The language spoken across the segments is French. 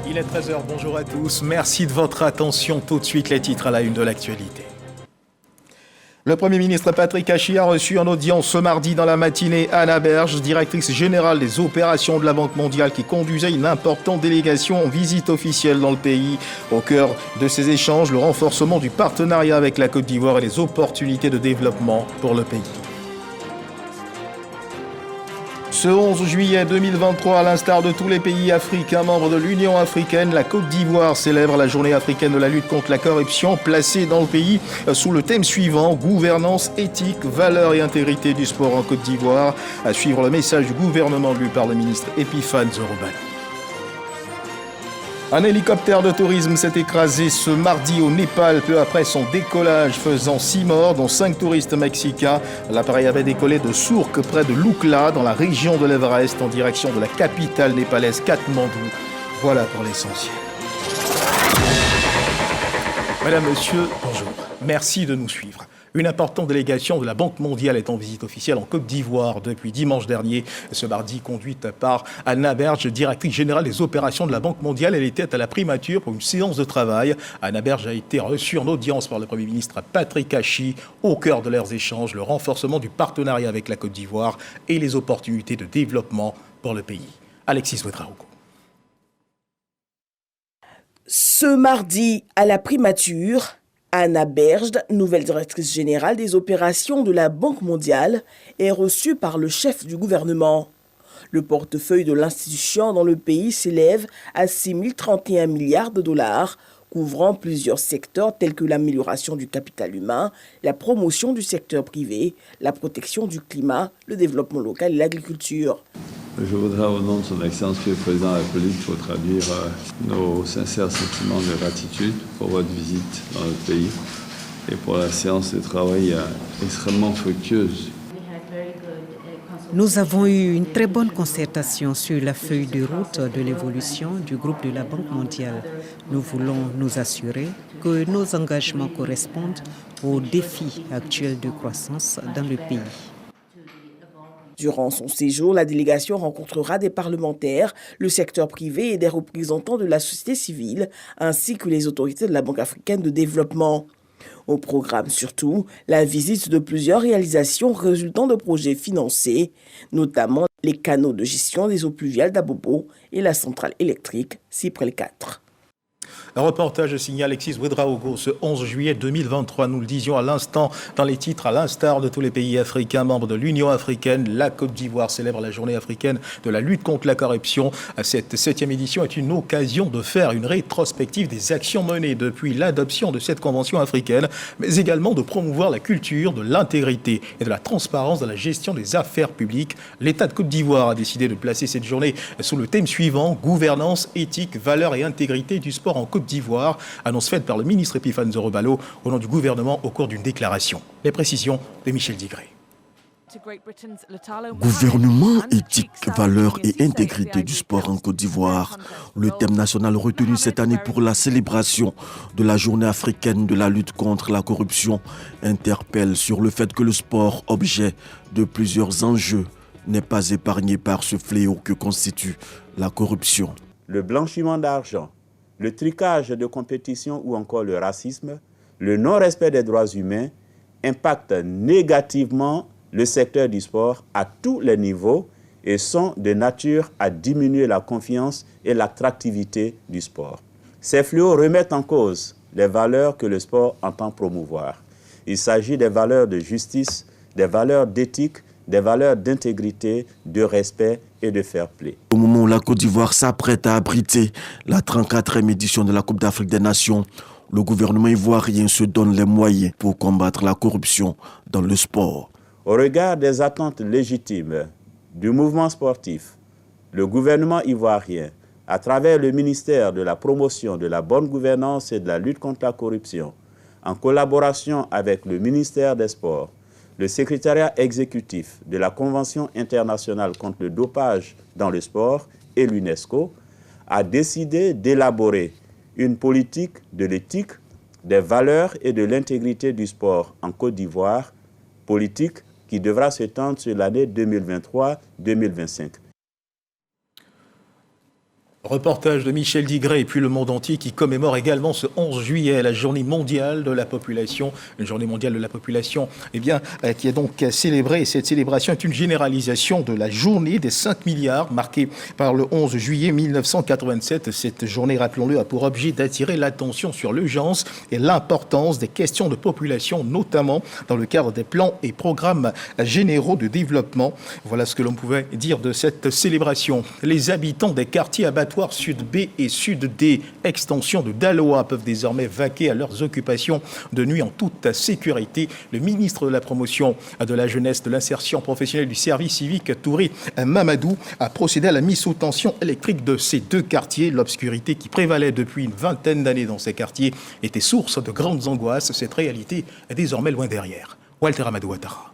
Il est 13h, bonjour à tous. Merci de votre attention. Tout de suite, les titres à la une de l'actualité. Le Premier ministre Patrick Hachi a reçu en audience ce mardi dans la matinée Anna Berge, directrice générale des opérations de la Banque mondiale, qui conduisait une importante délégation en visite officielle dans le pays. Au cœur de ces échanges, le renforcement du partenariat avec la Côte d'Ivoire et les opportunités de développement pour le pays. Ce 11 juillet 2023, à l'instar de tous les pays africains membres de l'Union africaine, la Côte d'Ivoire célèbre la journée africaine de la lutte contre la corruption, placée dans le pays sous le thème suivant, gouvernance, éthique, valeurs et intégrité du sport en Côte d'Ivoire. À suivre le message du gouvernement lu par le ministre Epiphane Zorobalo. Un hélicoptère de tourisme s'est écrasé ce mardi au Népal, peu après son décollage, faisant 6 morts, dont 5 touristes mexicains. L'appareil avait décollé de Sourk, près de Lukla, dans la région de l'Everest, en direction de la capitale népalaise, Katmandou. Voilà pour l'essentiel. Madame, monsieur, bonjour. Merci de nous suivre. Une importante délégation de la Banque mondiale est en visite officielle en Côte d'Ivoire depuis dimanche dernier. Ce mardi, conduite par Anna Berge, directrice générale des opérations de la Banque mondiale. Elle était à la primature pour une séance de travail. Anna Berge a été reçue en audience par le Premier ministre Patrick Hachi. Au cœur de leurs échanges, le renforcement du partenariat avec la Côte d'Ivoire et les opportunités de développement pour le pays. Alexis Ouedraogo. Ce mardi, à la primature, Anna Berge, nouvelle directrice générale des opérations de la Banque mondiale, est reçue par le chef du gouvernement. Le portefeuille de l'institution dans le pays s'élève à 6 031 milliards de dollars, couvrant plusieurs secteurs tels que l'amélioration du capital humain, la promotion du secteur privé, la protection du climat, le développement local et l'agriculture. Je voudrais, au nom de son Excellence, Monsieur le Président de la République, vous traduire nos sincères sentiments de gratitude pour votre visite dans notre pays et pour la séance de travail extrêmement fructueuse. Nous avons eu une très bonne concertation sur la feuille de route de l'évolution du groupe de la Banque mondiale. Nous voulons nous assurer que nos engagements correspondent aux défis actuels de croissance dans le pays. Durant son séjour, la délégation rencontrera des parlementaires, le secteur privé et des représentants de la société civile, ainsi que les autorités de la Banque africaine de développement. Au programme surtout, la visite de plusieurs réalisations résultant de projets financés, notamment les canaux de gestion des eaux pluviales d'Abobo et la centrale électrique Cyprel 4. Un reportage signé Alexis Ouedraogo ce 11 juillet 2023. Nous le disions à l'instant dans les titres, à l'instar de tous les pays africains membres de l'Union africaine, la Côte d'Ivoire célèbre la journée africaine de la lutte contre la corruption. Cette 7e édition est une occasion de faire une rétrospective des actions menées depuis l'adoption de cette convention africaine, mais également de promouvoir la culture de l'intégrité et de la transparence dans la gestion des affaires publiques. L'État de Côte d'Ivoire a décidé de placer cette journée sous le thème suivant, gouvernance, éthique, valeurs et intégrité du sport en Côte d'Ivoire, annonce faite par le ministre Epiphane Zorobalo au nom du gouvernement au cours d'une déclaration. Les précisions de Michel Digré. Gouvernement, éthique, valeurs et intégrité du sport en Côte d'Ivoire. Le thème national retenu cette année pour la célébration de la journée africaine de la lutte contre la corruption interpelle sur le fait que le sport, objet de plusieurs enjeux, n'est pas épargné par ce fléau que constitue la corruption. Le blanchiment d'argent, le trucage de compétition ou encore le racisme, le non-respect des droits humains impactent négativement le secteur du sport à tous les niveaux et sont de nature à diminuer la confiance et l'attractivité du sport. Ces fléaux remettent en cause les valeurs que le sport entend promouvoir. Il s'agit des valeurs de justice, des valeurs d'éthique, des valeurs d'intégrité, de respect et de fair play. Au moment où la Côte d'Ivoire s'apprête à abriter la 34e édition de la Coupe d'Afrique des Nations, le gouvernement ivoirien se donne les moyens pour combattre la corruption dans le sport. Au regard des attentes légitimes du mouvement sportif, le gouvernement ivoirien, à travers le ministère de la promotion de la bonne gouvernance et de la lutte contre la corruption, en collaboration avec le ministère des Sports, le secrétariat exécutif de la Convention internationale contre le dopage dans le sport et l'UNESCO, a décidé d'élaborer une politique de l'éthique, des valeurs et de l'intégrité du sport en Côte d'Ivoire, politique qui devra s'étendre sur l'année 2023-2025. Reportage de Michel Digré et puis le monde entier qui commémore également ce 11 juillet la journée mondiale de la population. Une journée mondiale de la population qui est donc célébrée. Et cette célébration est une généralisation de la journée des 5 milliards marquée par le 11 juillet 1987. Cette journée, rappelons-le, a pour objet d'attirer l'attention sur l'urgence et l'importance des questions de population, notamment dans le cadre des plans et programmes généraux de développement. Voilà ce que l'on pouvait dire de cette célébration. Les habitants des quartiers abattoirs Sud B et Sud D, extension de Daloa, peuvent désormais vaquer à leurs occupations de nuit en toute sécurité. Le ministre de la Promotion de la Jeunesse, de l'Insertion professionnelle du service civique, Touré Mamadou, a procédé à la mise sous tension électrique de ces deux quartiers. L'obscurité qui prévalait depuis une vingtaine d'années dans ces quartiers était source de grandes angoisses. Cette réalité est désormais loin derrière. Walter Amadou Ouattara.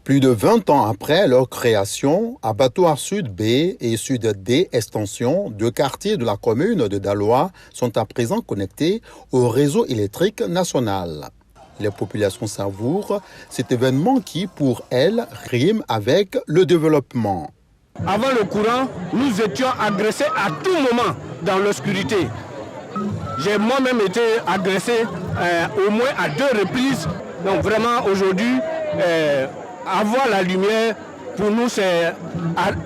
Plus de 20 ans après leur création, Abattoir Sud B et Sud D Extension, deux quartiers de la commune de Daloa, sont à présent connectés au réseau électrique national. Les populations savourent cet événement qui, pour elles, rime avec le développement. Avant le courant, nous étions agressés à tout moment dans l'obscurité. J'ai moi-même été agressé au moins à 2 reprises. Donc vraiment aujourd'hui, avoir la lumière, pour nous, c'est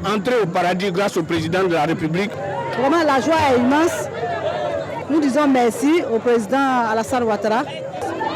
entrer au paradis grâce au président de la République. Vraiment, la joie est immense. Nous disons merci au président Alassane Ouattara.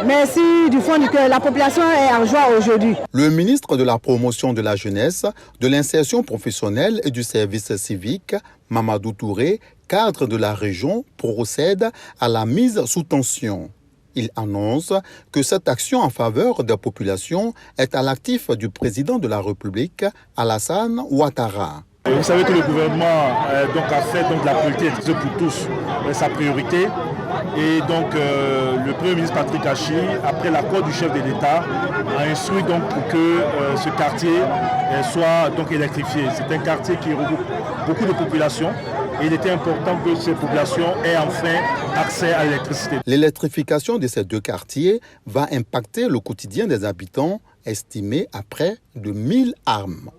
Merci du fond du cœur. La population est en joie aujourd'hui. Le ministre de la Promotion de la Jeunesse, de l'Insertion professionnelle et du service civique, Mamadou Touré, cadre de la région, procède à la mise sous tension. Il annonce que cette action en faveur des populations est à l'actif du président de la République, Alassane Ouattara. Vous savez que le gouvernement a fait la priorité pour tous sa priorité. Et donc le Premier ministre Patrick Hachi, après l'accord du chef de l'État, a instruit pour que ce quartier soit électrifié. C'est un quartier qui regroupe beaucoup de populations. Et il était important que ces populations aient enfin accès à l'électricité. L'électrification de ces deux quartiers va impacter le quotidien des habitants, estimé à près de 1000 âmes.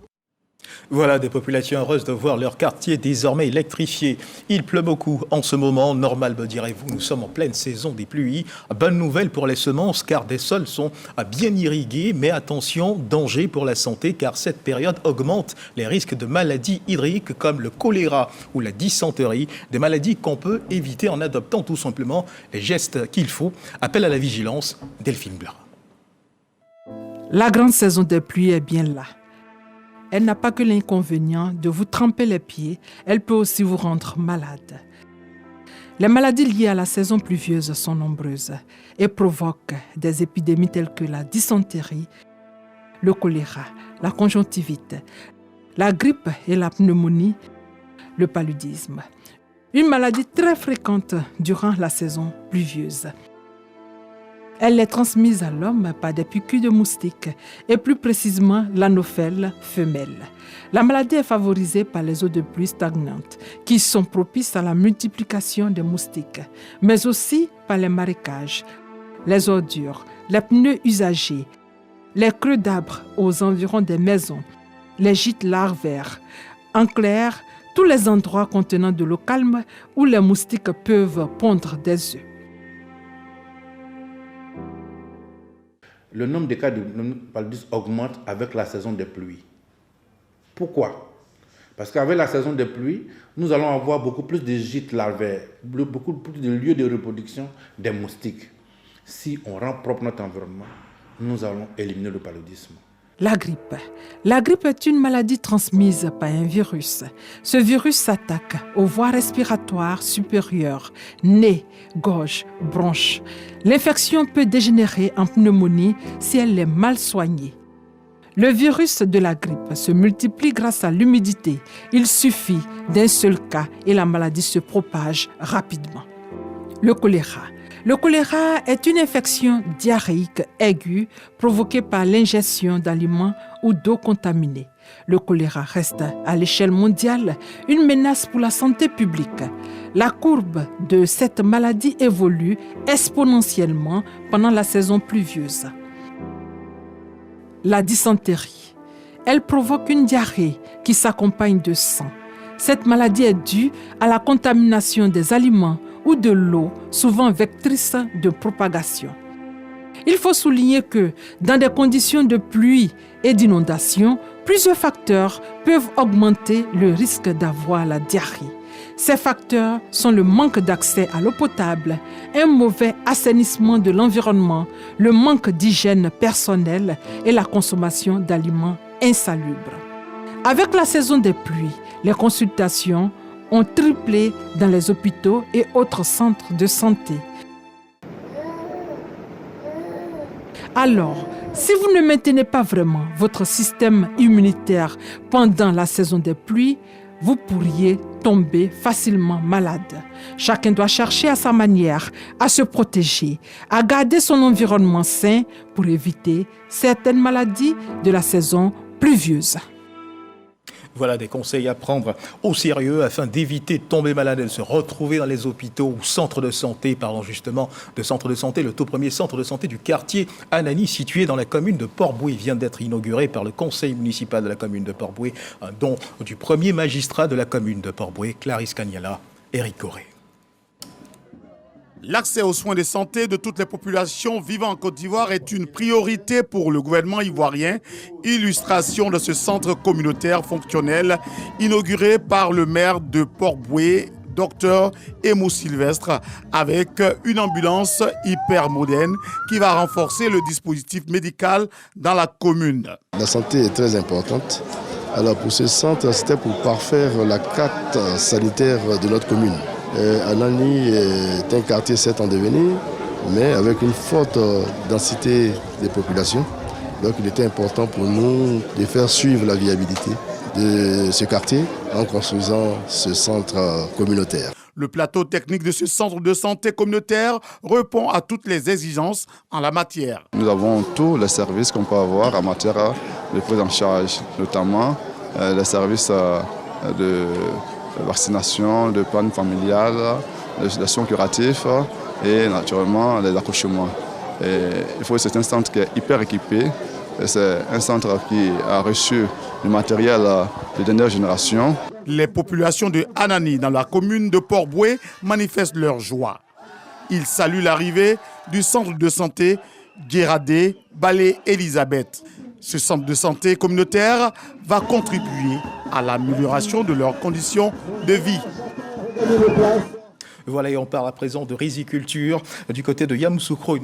Voilà, des populations heureuses de voir leur quartier désormais électrifié. Il pleut beaucoup en ce moment, normal me direz-vous, nous sommes en pleine saison des pluies. Bonne nouvelle pour les semences car des sols sont bien irrigués, mais attention, danger pour la santé car cette période augmente les risques de maladies hydriques comme le choléra ou la dysenterie, des maladies qu'on peut éviter en adoptant tout simplement les gestes qu'il faut. Appel à la vigilance, Delphine Blanc. La grande saison des pluies est bien là. Elle n'a pas que l'inconvénient de vous tremper les pieds, elle peut aussi vous rendre malade. Les maladies liées à la saison pluvieuse sont nombreuses et provoquent des épidémies telles que la dysenterie, le choléra, la conjonctivite, la grippe et la pneumonie, le paludisme. Une maladie très fréquente durant la saison pluvieuse. Elle est transmise à l'homme par des piqûres de moustiques et plus précisément l'anophèle femelle. La maladie est favorisée par les eaux de pluie stagnantes qui sont propices à la multiplication des moustiques, mais aussi par les marécages, les ordures, les pneus usagés, les creux d'arbres aux environs des maisons, les gîtes larvaires. En clair, tous les endroits contenant de l'eau calme où les moustiques peuvent pondre des œufs. Le nombre de cas de paludisme augmente avec la saison des pluies. Pourquoi? Parce qu'avec la saison des pluies, nous allons avoir beaucoup plus de gîtes larvaires, beaucoup plus de lieux de reproduction des moustiques. Si on rend propre notre environnement, nous allons éliminer le paludisme. La grippe. La grippe est une maladie transmise par un virus. Ce virus s'attaque aux voies respiratoires supérieures, nez, gorge, bronches. L'infection peut dégénérer en pneumonie si elle est mal soignée. Le virus de la grippe se multiplie grâce à l'humidité. Il suffit d'un seul cas et la maladie se propage rapidement. Le choléra. Le choléra est une infection diarrhéique aiguë provoquée par l'ingestion d'aliments ou d'eau contaminée. Le choléra reste à l'échelle mondiale une menace pour la santé publique. La courbe de cette maladie évolue exponentiellement pendant la saison pluvieuse. La dysenterie. Elle provoque une diarrhée qui s'accompagne de sang. Cette maladie est due à la contamination des aliments ou de l'eau, souvent vectrice de propagation. Il faut souligner que dans des conditions de pluie et d'inondation, plusieurs facteurs peuvent augmenter le risque d'avoir la diarrhée. Ces facteurs sont le manque d'accès à l'eau potable, un mauvais assainissement de l'environnement, le manque d'hygiène personnelle et la consommation d'aliments insalubres. Avec la saison des pluies, les consultations ont triplé dans les hôpitaux et autres centres de santé. Alors, si vous ne maintenez pas vraiment votre système immunitaire pendant la saison des pluies, vous pourriez tomber facilement malade. Chacun doit chercher à sa manière à se protéger, à garder son environnement sain pour éviter certaines maladies de la saison pluvieuse. Voilà des conseils à prendre au sérieux afin d'éviter de tomber malade et de se retrouver dans les hôpitaux ou centres de santé. Parlons justement de centres de santé. Le tout premier centre de santé du quartier Anani, situé dans la commune de Port-Bouët, vient d'être inauguré par le conseil municipal de la commune de Port-Bouët, un don du premier magistrat de la commune de Port-Bouët, Clarisse Cagnala, Éric Corré. L'accès aux soins de santé de toutes les populations vivant en Côte d'Ivoire est une priorité pour le gouvernement ivoirien. Illustration de ce centre communautaire fonctionnel inauguré par le maire de Port-Bouët, Dr Emou Sylvestre, avec une ambulance hyper moderne qui va renforcer le dispositif médical dans la commune. La santé est très importante. Alors pour ce centre, c'était pour parfaire la carte sanitaire de notre commune. Anani est un quartier certes en devenir, mais avec une forte densité des populations. Donc il était important pour nous de faire suivre la viabilité de ce quartier en construisant ce centre communautaire. Le plateau technique de ce centre de santé communautaire répond à toutes les exigences en la matière. Nous avons tous les services qu'on peut avoir en matière de prise en charge, notamment les services de vaccination, de plan familial, de soins curatifs et naturellement les accouchements. Il faut que c'est un centre qui est hyper équipé. C'est un centre qui a reçu du matériel de dernière génération. Les populations de Anani dans la commune de Port-Bouët manifestent leur joie. Ils saluent l'arrivée du centre de santé Guéradé Balé Elisabeth. Ce centre de santé communautaire va contribuer à l'amélioration de leurs conditions de vie. Voilà, et on parle à présent de riziculture. Du côté de Yamoussoukro,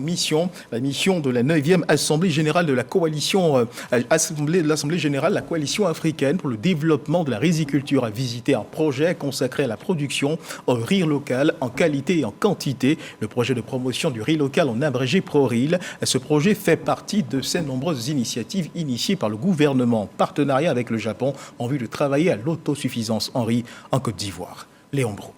la mission de la 9e Assemblée Générale de la Coalition, l'Assemblée Générale de la Coalition Africaine pour le développement de la riziculture a visité un projet consacré à la production au riz local en qualité et en quantité. Le projet de promotion du riz local en abrégé ProRil. Ce projet fait partie de ces nombreuses initiatives initiées par le gouvernement en partenariat avec le Japon en vue de travailler à l'autosuffisance en riz en Côte d'Ivoire. Léon Brou.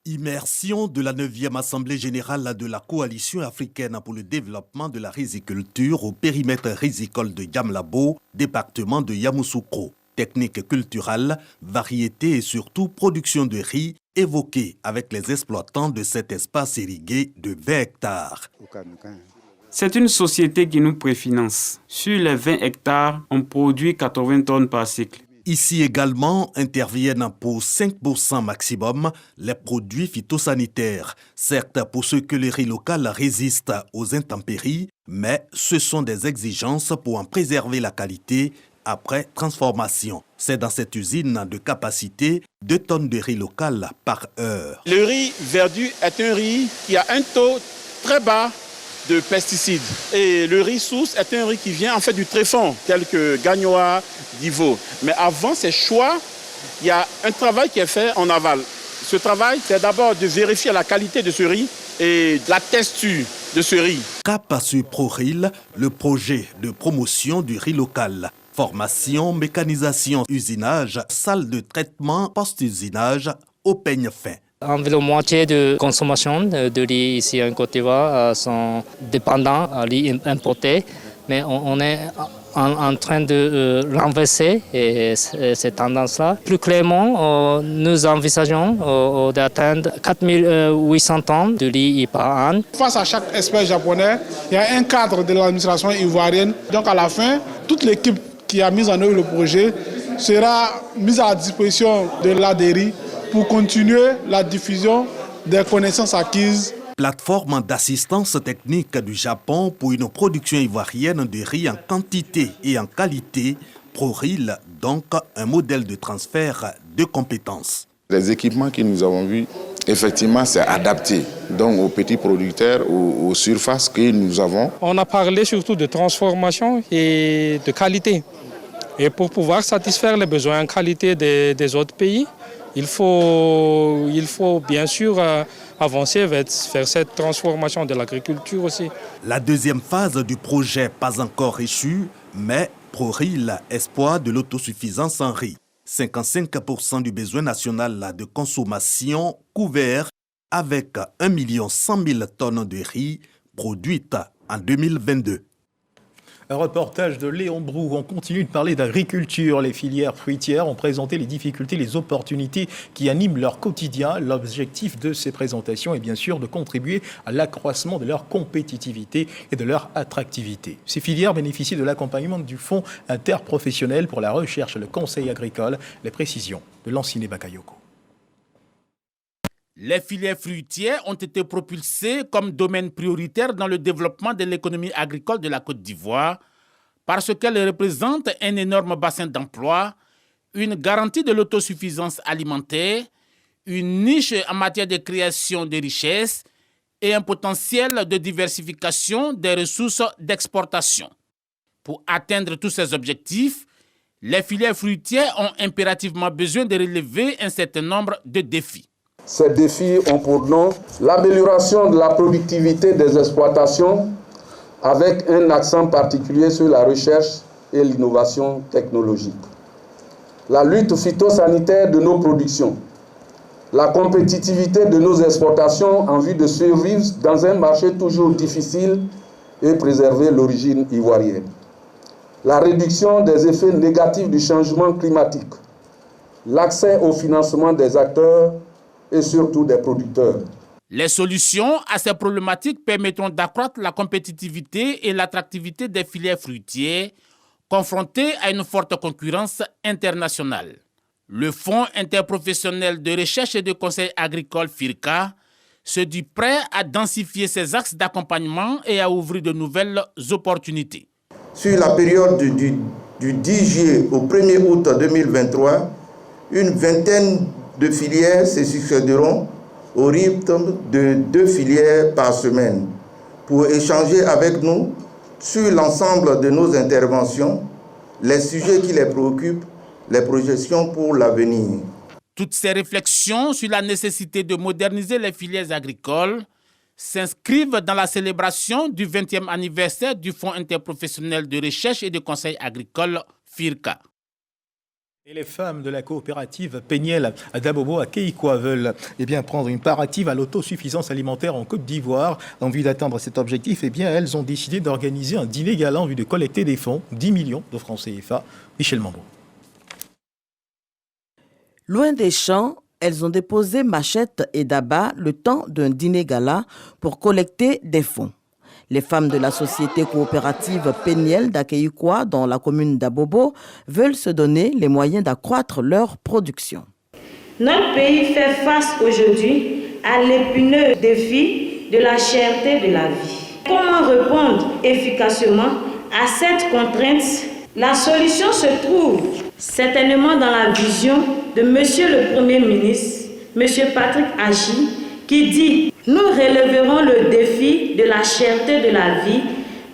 Immersion de la 9e Assemblée Générale de la Coalition africaine pour le développement de la riziculture au périmètre rizicole de Yamlabo, département de Yamoussoukro. Techniques culturelles, variétés et surtout production de riz évoquée avec les exploitants de cet espace irrigué de 20 hectares. C'est une société qui nous préfinance. Sur les 20 hectares, on produit 80 tonnes par cycle. Ici également interviennent pour 5% maximum les produits phytosanitaires. Certes, pour ce que le riz local résiste aux intempéries, mais ce sont des exigences pour en préserver la qualité après transformation. C'est dans cette usine de capacité 2 tonnes de riz local par heure. Le riz verdu est un riz qui a un taux très bas de pesticides. Et le riz source est un riz qui vient en fait du tréfonds, tel que Gagnoa, Divo. Mais avant ces choix, il y a un travail qui est fait en aval. Ce travail, c'est d'abord de vérifier la qualité de ce riz et la texture de ce riz. Cap à ce ProRil, le projet de promotion du riz local. Formation, mécanisation, usinage, salle de traitement, post-usinage au peigne fin. Environ moitié de consommation de riz ici en Côte d'Ivoire sont dépendants de riz importé, mais on est en train de renverser cette tendance-là. Plus clairement, nous envisageons d'atteindre 4800 tonnes de riz par an. Face à chaque expert japonais, il y a un cadre de l'administration ivoirienne. Donc à la fin, toute l'équipe qui a mis en œuvre le projet sera mise à disposition de l'ADERI pour continuer la diffusion des connaissances acquises. Plateforme d'assistance technique du Japon pour une production ivoirienne de riz en quantité et en qualité, ProRil, donc un modèle de transfert de compétences. Les équipements que nous avons vus, effectivement, c'est adapté donc aux petits producteurs, aux surfaces que nous avons. On a parlé surtout de transformation et de qualité. Et pour pouvoir satisfaire les besoins en qualité des autres pays, il faut bien sûr avancer vers cette transformation de l'agriculture aussi. La deuxième phase du projet pas encore échue, mais ProRil, espoir de l'autosuffisance en riz. 55% du besoin national de consommation couvert avec 1 100 000 tonnes de riz produites en 2022. Un reportage de Léon Brou. On continue de parler d'agriculture. Les filières fruitières ont présenté les difficultés, les opportunités qui animent leur quotidien. L'objectif de ces présentations est bien sûr de contribuer à l'accroissement de leur compétitivité et de leur attractivité. Ces filières bénéficient de l'accompagnement du Fonds interprofessionnel pour la recherche et le conseil agricole. Les précisions de Lanciné Bakayoko. Les filières fruitières ont été propulsées comme domaine prioritaire dans le développement de l'économie agricole de la Côte d'Ivoire parce qu'elles représentent un énorme bassin d'emploi, une garantie de l'autosuffisance alimentaire, une niche en matière de création de richesses et un potentiel de diversification des ressources d'exportation. Pour atteindre tous ces objectifs, les filières fruitières ont impérativement besoin de relever un certain nombre de défis. Ces défis ont pour nom l'amélioration de la productivité des exploitations avec un accent particulier sur la recherche et l'innovation technologique. La lutte phytosanitaire de nos productions, la compétitivité de nos exportations en vue de survivre dans un marché toujours difficile et préserver l'origine ivoirienne. La réduction des effets négatifs du changement climatique, l'accès au financement des acteurs et surtout des producteurs. Les solutions à ces problématiques permettront d'accroître la compétitivité et l'attractivité des filières fruitières confrontées à une forte concurrence internationale. Le Fonds interprofessionnel de recherche et de conseil agricole FIRCA se dit prêt à densifier ses axes d'accompagnement et à ouvrir de nouvelles opportunités. Sur la période du 10 juillet au 1er août 2023, une vingtaine de filières se succéderont au rythme de 2 filières par semaine pour échanger avec nous sur l'ensemble de nos interventions, les sujets qui les préoccupent, les projections pour l'avenir. Toutes ces réflexions sur la nécessité de moderniser les filières agricoles s'inscrivent dans la célébration du 20e anniversaire du Fonds interprofessionnel de recherche et de conseil agricole FIRCA. Et les femmes de la coopérative Péniel à Dabobo, à Keikwa, veulent prendre une part active à l'autosuffisance alimentaire en Côte d'Ivoire. En vue d'atteindre cet objectif, elles ont décidé d'organiser un dîner gala en vue de collecter des fonds, 10 millions de francs CFA. Michel Mambo. Loin des champs, elles ont déposé machettes et daba le temps d'un dîner gala pour collecter des fonds. Les femmes de la société coopérative Péniel d'Akeikwa, dans la commune d'Abobo, veulent se donner les moyens d'accroître leur production. Notre pays fait face aujourd'hui à l'épineux défi de la cherté de la vie. Comment répondre efficacement à cette contrainte? La solution se trouve certainement dans la vision de Monsieur le Premier ministre, Monsieur Patrick Achi, qui dit « Nous relèverons le défi de la cherté de la vie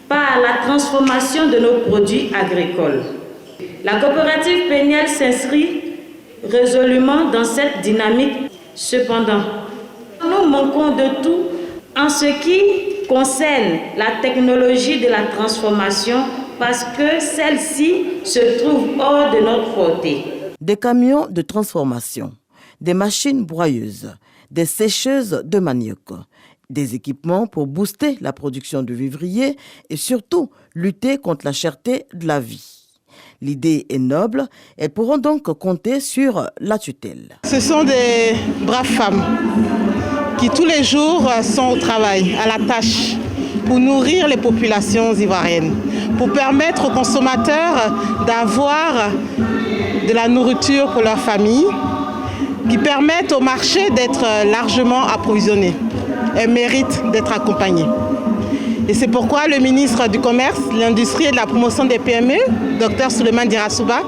par la transformation de nos produits agricoles. » La coopérative Péniel s'inscrit résolument dans cette dynamique. Cependant, nous manquons de tout en ce qui concerne la technologie de la transformation parce que celle-ci se trouve hors de notre portée. Des camions de transformation, des machines broyeuses, des sécheuses de manioc, des équipements pour booster la production de vivriers et surtout lutter contre la cherté de la vie. L'idée est noble, elles pourront donc compter sur la tutelle. Ce sont des braves femmes qui tous les jours sont au travail, à la tâche, pour nourrir les populations ivoiriennes, pour permettre aux consommateurs d'avoir de la nourriture pour leur famille, qui permettent au marché d'être largement approvisionné. Elles méritent d'être accompagnées. Et c'est pourquoi le ministre du Commerce, de l'Industrie et de la Promotion des PME, Dr Souleymane Dirasouba,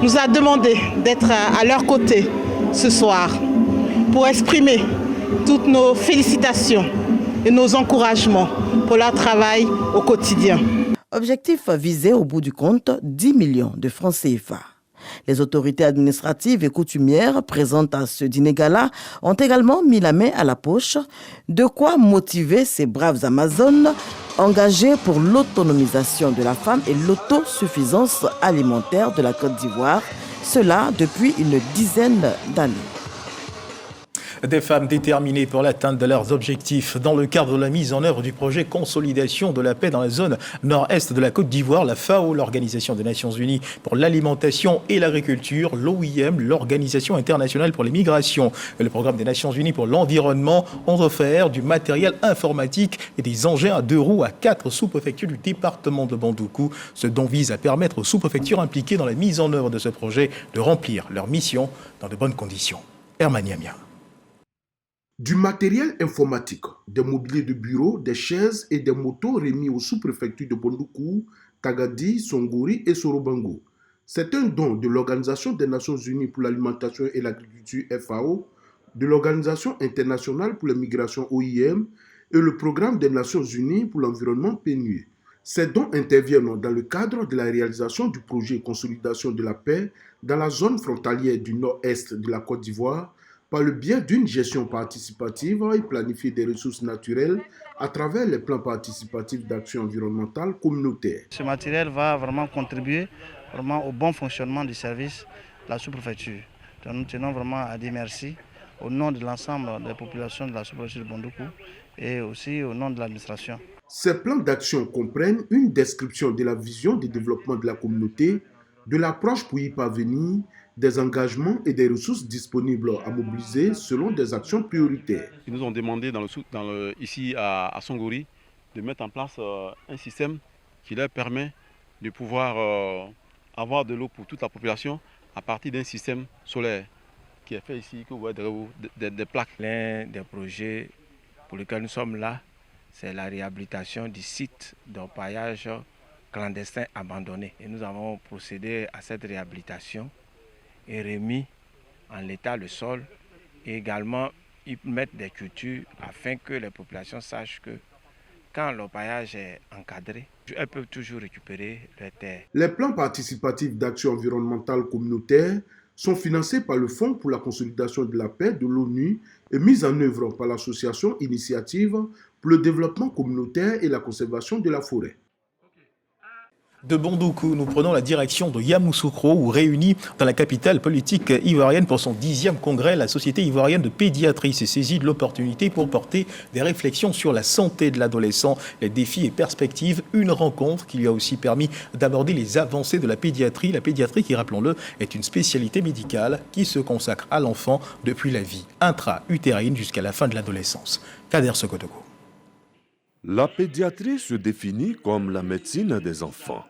nous a demandé d'être à leur côté ce soir pour exprimer toutes nos félicitations et nos encouragements pour leur travail au quotidien. Objectif visé au bout du compte, 10 millions de francs CFA. Les autorités administratives et coutumières présentes à ce dîner-gala ont également mis la main à la poche, de quoi motiver ces braves Amazones engagées pour l'autonomisation de la femme et l'autosuffisance alimentaire de la Côte d'Ivoire, cela depuis une dizaine d'années. Des femmes déterminées pour l'atteinte de leurs objectifs. Dans le cadre de la mise en œuvre du projet Consolidation de la paix dans la zone nord-est de la Côte d'Ivoire, la FAO, l'Organisation des Nations Unies pour l'alimentation et l'agriculture, l'OIM, l'Organisation internationale pour les migrations et le Programme des Nations Unies pour l'environnement ont offert du matériel informatique et des engins à 2 roues à 4 sous-préfectures du département de Bandoukou, ce dont vise à permettre aux sous-préfectures impliquées dans la mise en œuvre de ce projet de remplir leur mission dans de bonnes conditions. Herman Yamia. Du matériel informatique, des mobiliers de bureau, des chaises et des motos remis aux sous-préfectures de Bandoukou, Tagadi, Songori et Sorobango. C'est un don de l'Organisation des Nations Unies pour l'alimentation et l'agriculture FAO, de l'Organisation internationale pour les migrations OIM et le Programme des Nations Unies pour l'environnement PNUE. Ces dons interviennent dans le cadre de la réalisation du projet Consolidation de la paix dans la zone frontalière du nord-est de la Côte d'Ivoire, par le biais d'une gestion participative et planifiée des ressources naturelles à travers les plans participatifs d'action environnementale communautaire. Ce matériel va vraiment contribuer au bon fonctionnement du service de la sous-préfecture. Nous tenons vraiment à dire merci au nom de l'ensemble des populations de la sous-préfecture de Bandoukou et aussi au nom de l'administration. Ces plans d'action comprennent une description de la vision de développement de la communauté, de l'approche pour y parvenir, des engagements et des ressources disponibles à mobiliser selon des actions prioritaires. Ils nous ont demandé ici à Songori de mettre en place un système qui leur permet de pouvoir avoir de l'eau pour toute la population à partir d'un système solaire qui est fait ici, que vous voyez des plaques. L'un des projets pour lesquels nous sommes là, c'est la réhabilitation du site d'orpaillage clandestin abandonné. Et nous avons procédé à cette réhabilitation et remis en l'état le sol et également y mettre des cultures afin que les populations sachent que quand l'orpaillage est encadré, elles peuvent toujours récupérer leurs terres. Les plans participatifs d'action environnementale communautaire sont financés par le Fonds pour la consolidation de la paix de l'ONU et mis en œuvre par l'association Initiative pour le développement communautaire et la conservation de la forêt. De Bandoukou, nous prenons la direction de Yamoussoukro, où réunie dans la capitale politique ivoirienne pour son 10e congrès, la Société ivoirienne de pédiatrie s'est saisie de l'opportunité pour porter des réflexions sur la santé de l'adolescent, les défis et perspectives. Une rencontre qui lui a aussi permis d'aborder les avancées de la pédiatrie. La pédiatrie qui, rappelons-le, est une spécialité médicale qui se consacre à l'enfant depuis la vie intra-utérine jusqu'à la fin de l'adolescence. Kader Sokotogo. La pédiatrie se définit comme la médecine des enfants.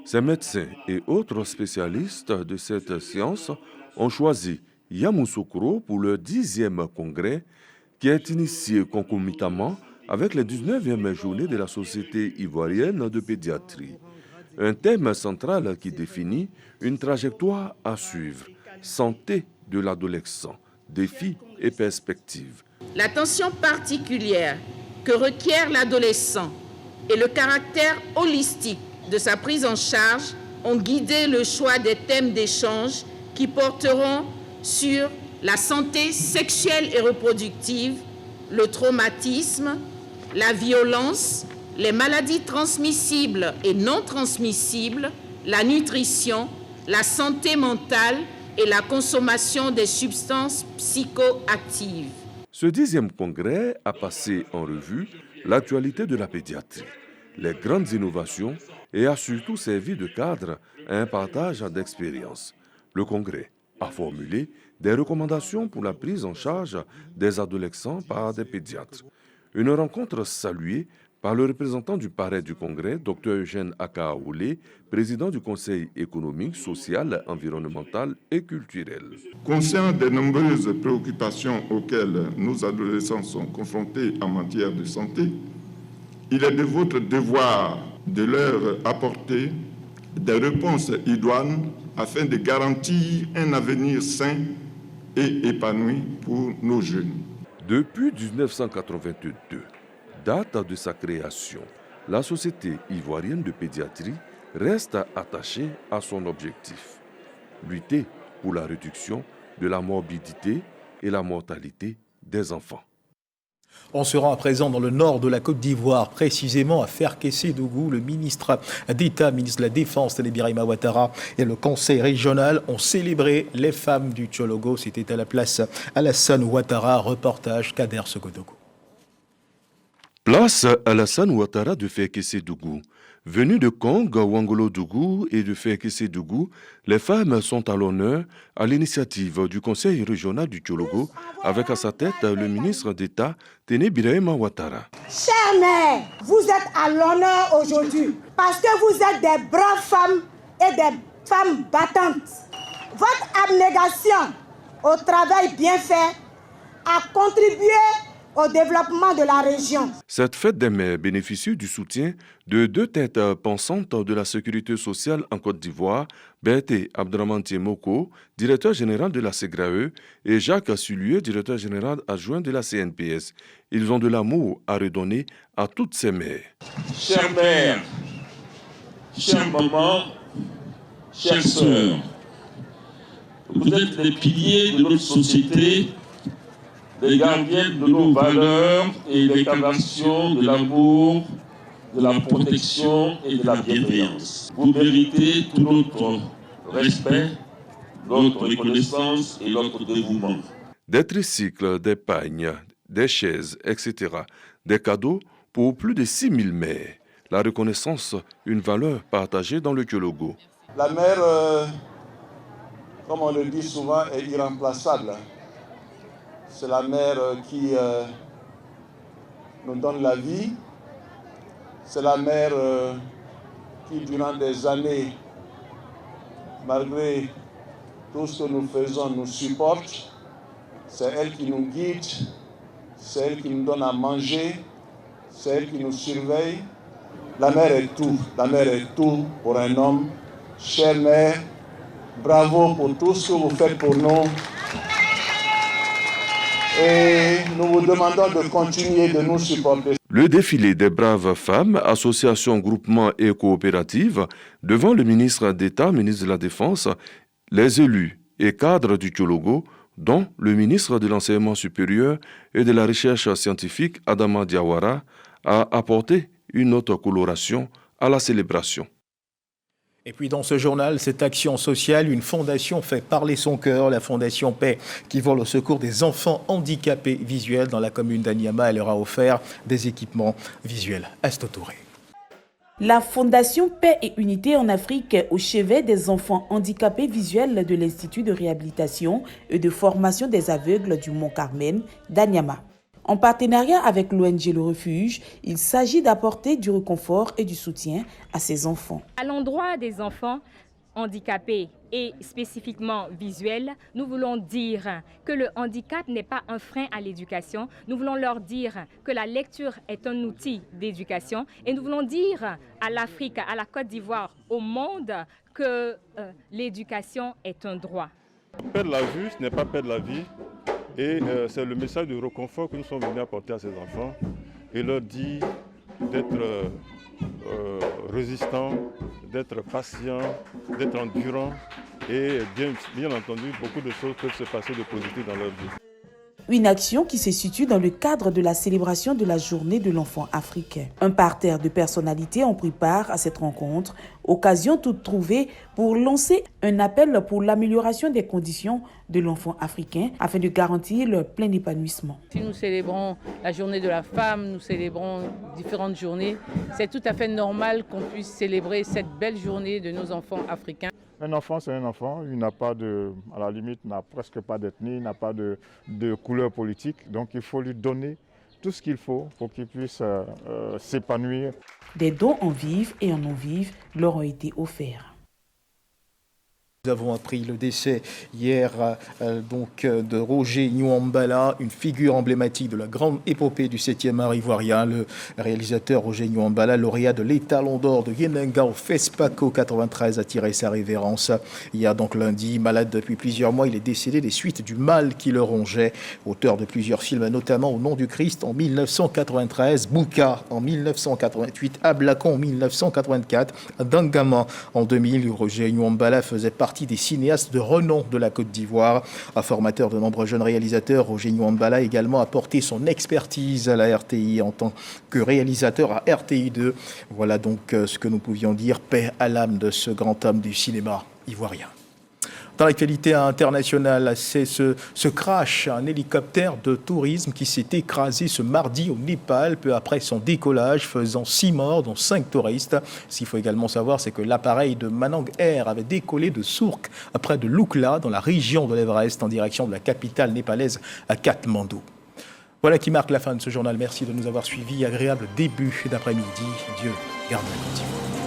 Ces médecins et autres spécialistes de cette science ont choisi Yamoussoukro pour le 10e congrès qui est initié concomitamment avec les 19e journées de la Société ivoirienne de pédiatrie. Un thème central qui définit une trajectoire à suivre, santé de l'adolescent, défis et perspectives. L'attention particulière que requiert l'adolescent et le caractère holistique de sa prise en charge ont guidé le choix des thèmes d'échange qui porteront sur la santé sexuelle et reproductive, le traumatisme, la violence, les maladies transmissibles et non transmissibles, la nutrition, la santé mentale et la consommation des substances psychoactives. Ce 10e congrès a passé en revue l'actualité de la pédiatrie, les grandes innovations et a surtout servi de cadre à un partage d'expériences. Le congrès a formulé des recommandations pour la prise en charge des adolescents par des pédiatres. Une rencontre saluée par le représentant du parrain du Congrès, Dr Eugène Akaoulé, président du Conseil économique, social, environnemental et culturel. Conscient des nombreuses préoccupations auxquelles nos adolescents sont confrontés en matière de santé, il est de votre devoir de leur apporter des réponses idoines afin de garantir un avenir sain et épanoui pour nos jeunes. Depuis 1982, date de sa création, la Société ivoirienne de pédiatrie reste attachée à son objectif: lutter pour la réduction de la morbidité et la mortalité des enfants. On se rend à présent dans le nord de la Côte d'Ivoire, précisément à Ferkessé-Dougou. Le ministre d'État, ministre de la Défense, Téné Birahima Ouattara, et le conseil régional ont célébré les femmes du Tchologo. C'était à la place Alassane Ouattara, reportage Kader Sogodogo. Place Alassane Ouattara de Ferkessé-Dougou. Venus de Kong, Wangolo-Dougou et de Ferkessé-Dougou, les femmes sont à l'honneur à l'initiative du Conseil régional du Tchologo, avec à sa tête le ministre d'État, Téné Birahima Ouattara. Chères mères, vous êtes à l'honneur aujourd'hui parce que vous êtes des braves femmes et des femmes battantes. Votre abnégation au travail bien fait a contribué au développement de la région. Cette fête des mères bénéficie du soutien de deux têtes pensantes de la sécurité sociale en Côte d'Ivoire, Berté Abdramantier Moko, directeur général de la SEGRAE, et Jacques Assulieu, directeur général adjoint de la CNPS. Ils ont de l'amour à redonner à toutes ces mères. Chères mères, chères mamans, chères sœurs, vous êtes les piliers de notre société, les gardiennes de nos valeurs et l'incarnation de l'amour, de la protection et de la bienveillance. Vous méritez tout notre respect, notre reconnaissance et notre dévouement. Des tricycles, des pagnes, des chaises, etc. Des cadeaux pour plus de 6 000 mères. La reconnaissance, une valeur partagée dans le Tchologo. La mère, comme on le dit souvent, est irremplaçable. C'est la mère qui nous donne la vie. C'est la mère qui, durant des années, malgré tout ce que nous faisons, nous supporte. C'est elle qui nous guide. C'est elle qui nous donne à manger. C'est elle qui nous surveille. La mère est tout. La mère est tout pour un homme. Chère mère, bravo pour tout ce que vous faites pour nous. Et nous vous demandons de continuer de nous supporter. Le défilé des braves femmes, associations, groupements et coopératives, devant le ministre d'État, ministre de la Défense, les élus et cadres du Tchologo, dont le ministre de l'Enseignement supérieur et de la Recherche scientifique, Adama Diawara, a apporté une autre coloration à la célébration. Et puis dans ce journal, cette action sociale, une fondation fait parler son cœur, la Fondation Paix, qui vole au secours des enfants handicapés visuels dans la commune d'Anyama. Elle leur a offert des équipements visuels. Asto Touré. La Fondation Paix et Unité en Afrique, au chevet des enfants handicapés visuels de l'Institut de réhabilitation et de formation des aveugles du Mont-Carmel d'Anyama. En partenariat avec l'ONG Le Refuge, il s'agit d'apporter du réconfort et du soutien à ces enfants. À l'endroit des enfants handicapés et spécifiquement visuels, nous voulons dire que le handicap n'est pas un frein à l'éducation. Nous voulons leur dire que la lecture est un outil d'éducation et nous voulons dire à l'Afrique, à la Côte d'Ivoire, au monde que l'éducation est un droit. Perdre la vue, ce n'est pas perdre la vie. Et c'est le message de réconfort que nous sommes venus apporter à ces enfants et leur dire d'être résistants, d'être patients, d'être endurants et bien entendu, beaucoup de choses peuvent se passer de positif dans leur vie. Une action qui se situe dans le cadre de la célébration de la journée de l'enfant africain. Un parterre de personnalités ont pris part à cette rencontre, occasion toute trouvée pour lancer un appel pour l'amélioration des conditions de l'enfant africain afin de garantir leur plein épanouissement. Si nous célébrons la journée de la femme, nous célébrons différentes journées, c'est tout à fait normal qu'on puisse célébrer cette belle journée de nos enfants africains. Un enfant, c'est un enfant. Il n'a pas à la limite, n'a presque pas d'ethnie, n'a pas de couleur politique. Donc il faut lui donner tout ce qu'il faut pour qu'ils puissent s'épanouir. Des dons en vivres et en non-vivres leur ont été offerts. Nous avons appris le décès hier de Roger Nyuambala, une figure emblématique de la grande épopée du 7e art ivoirien. Le réalisateur Roger Nyuambala, lauréat de l'Étalon d'or de Yenenga au FESPACO 93, a tiré sa révérence. Hier donc lundi, malade depuis plusieurs mois, il est décédé des suites du mal qui le rongeait. Auteur de plusieurs films, notamment Au nom du Christ en 1993, Bouka en 1988, Ablakon en 1984, Dangama en 2000. Roger Nyuambala faisait partie des cinéastes de renom de la Côte d'Ivoire. Formateur de nombreux jeunes réalisateurs, Roger Nyuambala a également apporté son expertise à la RTI en tant que réalisateur à RTI2. Voilà donc ce que nous pouvions dire. Paix à l'âme de ce grand homme du cinéma ivoirien. Dans l'actualité internationale, c'est ce crash, un hélicoptère de tourisme qui s'est écrasé ce mardi au Népal, peu après son décollage, faisant 6 morts, dont 5 touristes. Ce qu'il faut également savoir, c'est que l'appareil de Manang Air avait décollé de Sourk, près de Lukla, dans la région de l'Everest, en direction de la capitale népalaise, à Katmandou. Voilà qui marque la fin de ce journal. Merci de nous avoir suivis. Agréable début d'après-midi. Dieu garde la Côte d'Ivoire.